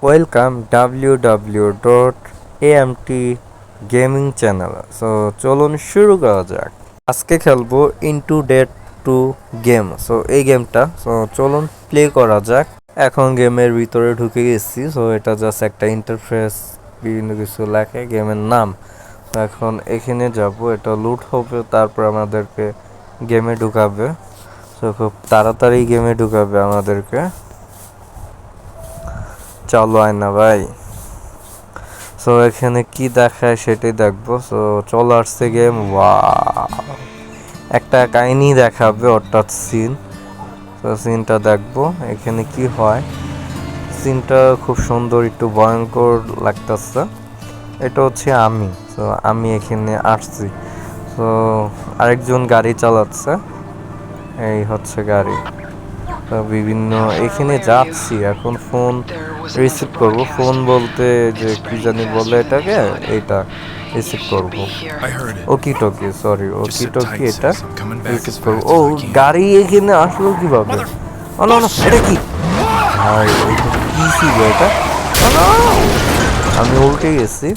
Welcome www.amt gaming channel. So চলুন শুরু করা যাক। আজকে খেলবো into date to game. So এই গেমটা চলুন প্লে করা যাক। এখন গেমের ভিতরে ঢুকে গেছি। সো এটা জাস্ট একটা ইন্টারফেস, বিভিন্ন কিছু লেখে গেমের নাম। এখন এখানে যাব, এটা লুট হবে, তারপর আমাদেরকে গেমে ঢুকাবে। সো খুব তাড়াতাড়ি গেমে ঢুকাবে আমাদেরকে। চলো আয় না ভাই। সো এখানে কি দেখায় সেটাই দেখবো। সো চলে আসছে গেম। একটা কাহিনী দেখাবে, অর্থাৎ সিন। তো সিনটা দেখবো এখানে কি হয়। সিনটা খুব সুন্দর, একটু ভয়ঙ্কর লাগতেছে। এটা হচ্ছে আমি। তো আমি এখানে আসছি। তো আরেকজন গাড়ি চালাচ্ছে, এই হচ্ছে গাড়ি। বিভিন্ন এখানে যাচ্ছি, এখন ফোন রিসিভ করব। ফোন বলতে যে কি জানি বলে এটাকে, এটা রিসিভ করব। ওকি টকি, সরি ওকি টকি, এটা রিসিভ করব। ও গাড়ি এখানে আসলো কিভাবে? ও না না, এটা কি ভাই? কি ছিল এটা? আমি উল্টে গেছি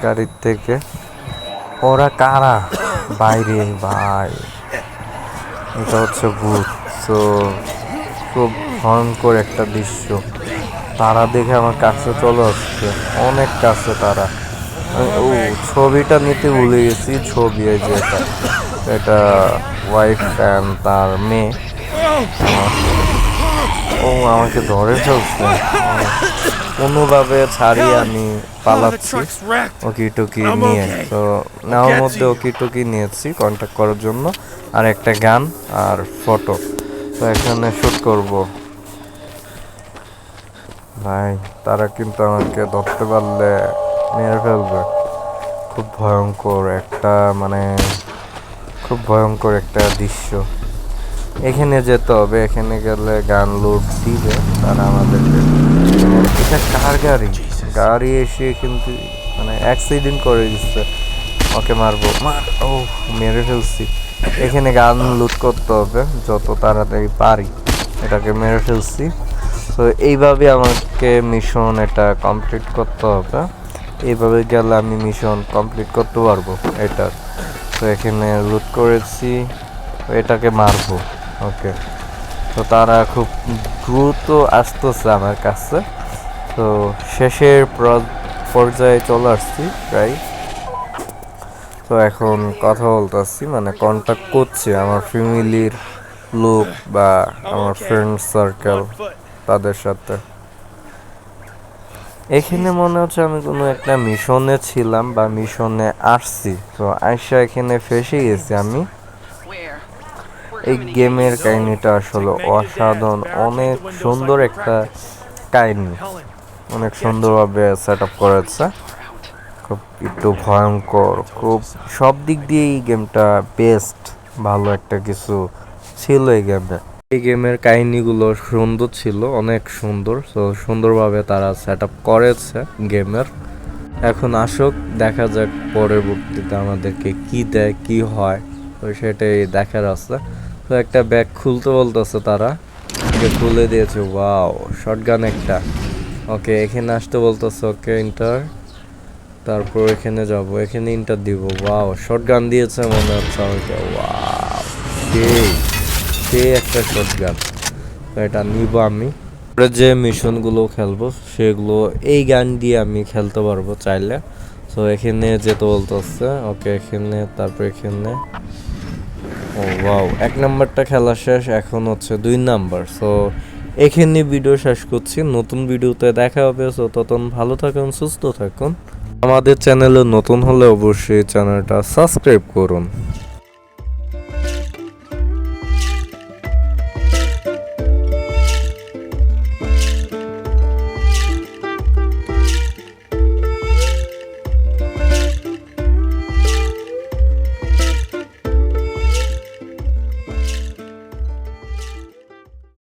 গাড়ির থেকে। ওরা কারা বাইরে? ভাই এটা হচ্ছে ভূত। তো খুব ভয়ঙ্কর একটা দৃশ্য। তারা দেখে আমার কাছে চলে আসছে, অনেক কাছে তারা। ও ছবিটা নিতে ভুলে গেছি। ছবি এই যে এটা ওয়াইফ অ্যান্ড তার মেয়ে। ও আমাকে ধরে ফেলছে। কোনোভাবে ছাড়িয়ে আমি পালাচ্ছি ওকি টুকি নিয়ে। তো নেওয়ার মধ্যে ওকি টুকি নিয়েছি কন্ট্যাক্ট করার জন্য, আর একটা গান আর ফটো। তো এখানে শ্যুট করব। ভাই তারা কিন্তু আমাকে ধরতে পারলে মেরে ফেলবে। খুব ভয়ঙ্কর একটা, মানে খুব ভয়ঙ্কর একটা দৃশ্য। এখানে যেতে হবে, এখানে গেলে গান লুট দিবে তারা আমাদেরকে। এটা কার গাড়ি? গাড়ি এসে কিন্তু মানে অ্যাক্সিডেন্ট করে দিচ্ছে। ওকে মারবো, ও মেরে ফেলছি। এখানে গান লুট করতে হবে যত তাড়াতাড়ি পারি। এটাকে মেরে ফেলছি। তো এইভাবে আমাকে মিশন এটা কমপ্লিট করতে হবে। এইভাবে গেলে আমি মিশন কমপ্লিট করতে পারবো এটা। তো এখানে লুট করেছি, এটাকে মারবো। ওকে, তো তারা খুব দ্রুত আসতেছে আমার কাছে। তো শেষের পর্যায়ে চলে আসছি প্রায়। তো এখন কথা বলতেছি, মানে কন্ট্যাক্ট করছি আমার ফ্যামিলির লোক বা আমার ফ্রেন্ড সার্কেল, তাদের সাথে। এখানে মনে হচ্ছে আমি কোনো একটা মিশনে ছিলাম বা মিশনে আসছি। তো আইসা এখানে ফেসে গেছি আমি। এই গেমের কাহিনীটা আসলে অসাধারণ, অনেক সুন্দর একটা কাহিনী, অনেক সুন্দরভাবে সেট আপ করেছে। খুব একটু ভয়ঙ্কর, খুব সব দিক দিয়ে এই গেমটা বেস্ট, ভালো একটা কিছু ছিল এই গেমে। এই গেমের কাহিনীগুলো সুন্দর ছিল, অনেক সুন্দর। তো সুন্দরভাবে তারা সেট আপ করেছে গেমের। এখন আসুক, দেখা যাক পরবর্তীতে আমাদেরকে কি দেয়, কি হয়। তো সেটাই দেখার আছে। তো একটা ব্যাগ খুলতে বলতেছে তারা, খুলে দিয়েছে। ওয়াও, শটগান একটা। ওকে, এখানে আসতে বলতেছে। ওকে ইন্টার, তারপর এখানে যাব, এখানে ইন্টার দিব। ওয়াও, শটগান দিয়েছে মনে হচ্ছে আমাকে। ওয়াও, সে একটা শটগান। তো এটা নিব আমি। যে মিশনগুলো খেলবো সেগুলো এই গান দিয়ে আমি খেলতে পারবো চাইলে। তো এখানে যেতে বলতেছে। ওকে, এখানে, তারপর এখানে। ও ওয়াও, 1 নাম্বারটা খেলা শেষ, এখন হচ্ছে 2 নাম্বার। সো এখানে ভিডিও শেষ করছি, নতুন ভিডিওতে দেখা হবে। সো ততক্ষণ ভালো থাকুন, সুস্থ থাকুন। আমাদের চ্যানেলে নতুন হলে অবশ্যই চ্যানেলটা সাবস্ক্রাইব করুন।